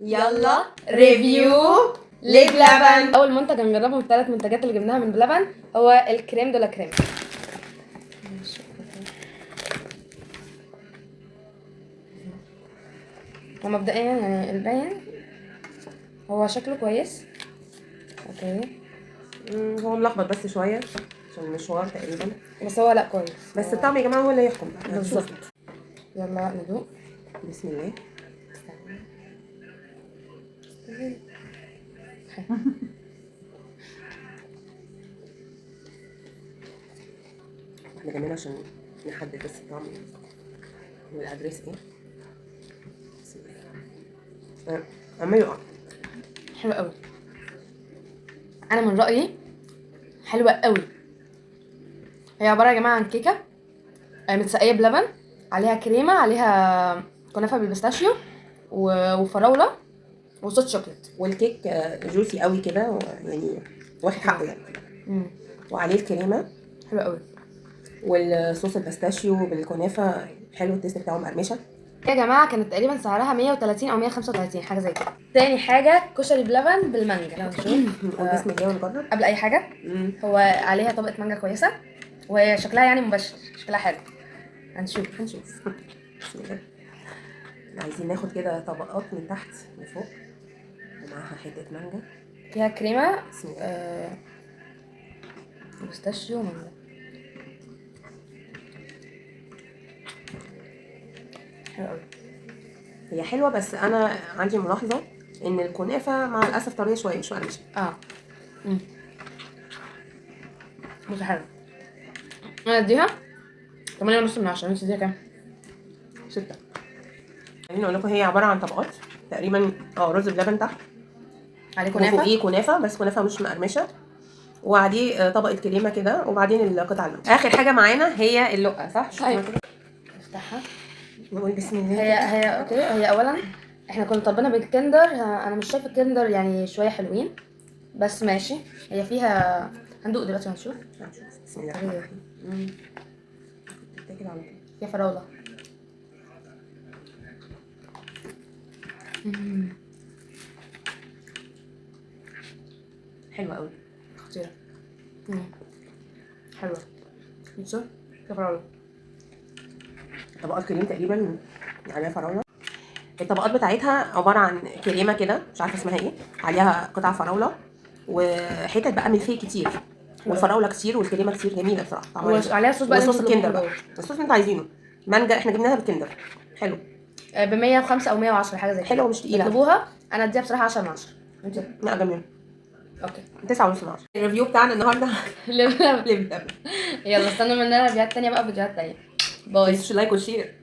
يلا ريفيو لبلبن. اول منتج هنجربه من الثلاث منتجات اللي جبناها من بلبن هو الكريم دولا كريم. ومبدئيا يعني الباين هو شكله كويس. اوكي هو ملخبط بس شويه عشان المشوار تقريبا، بس هو لا كويس، بس الطعم يا جماعه هو اللي يحكم. بالظبط. يلا ندوق. بسم الله. احنا جنبنا عشان نحدد بس الطعم والادريس ايه. بسم الله. عمال يقع. حلو قوي، انا من رايي حلوه قوي. هي عباره يا جماعه عن كيكه متسقيه بلبن، عليها كريمه، عليها كنافه بالبيستاشيو وفراوله وصوص شوكليت. والكيك جوسي قوي كده يعني واخد حقه يعني. وعليه الكريمه حلو قوي، والصوص البيستاشيو بالكنافه حلو، التيست بتاعه مقرمشه. يا جماعه كانت تقريبا سعرها 130 او 135 حاجه زي كده. تاني حاجه كشري بلبن بالمانجا. لو نشوف نقول بسم الله ونجرب. قبل اي حاجه هو عليها طبقه مانجا كويسه، وهي شكلها يعني مبشر، شكلها حلو. هنشوف. بسم الله. عايزين ناخد كده طبقات من تحت لفوق ومعاها حته مانجا فيها كريمه بسم الله. بيستاشيو ومانجا. حلو قوي. هي حلوه بس انا عندي ملاحظه ان الكنافه مع الاسف طريه شويه مش مقرمشه. بص حلو. انا اديها 8.5 من 10. انت اديها كام؟ 6. خليني اقول لكم هي عباره عن طبقات تقريبا رز بلبن تحت، عليه كنافه وفوقيه كنافه بس كنافه مش مقرمشه، وبعديه طبقه كريمه كده، وبعدين القطع اللي اخر حاجه معانا هي اللقه صح. طيب افتحها. نقول بسم الله. هي اوكي. هي اولا احنا كنا طالبينها بالكندر، انا مش شايفه الكندر يعني شويه حلوين بس ماشي. هي فيها هندوق دلوقتي وهنشوف. بسم الله الرحمن الرحيم. تاكل على طول. فيها فراوله. حلوه قوي، خطيره. حلوه. بصوا فيها فراوله. طبقات كريم تقريبا عليها فراوله. الطبقات بتاعتها عباره عن كريمه كده مش عارفه اسمها ايه، عليها قطع فراوله وحتت بقى ملفيه كتير والفراوله كتير والكريمه كتير. جميله بصراحه طعمها. وعليها صوص بقى. وصوص الكندر بقى، الصوص اللي انتوا عايزينه. مانجا احنا جبناها بالكندر. حلو. ب 105 او 110 حاجه زي كده. حلوه مش تقيله. اطلبوها. انا اديها بصراحه 10 من 10. انت؟ لا جميل. اوكي 9.5 من 10. الريفيو بتاعنا النهارده لبلبن. يلا استنوا مننا فيديوهات تانية بقى، فيديوهات تانية. باي. لايك وشير.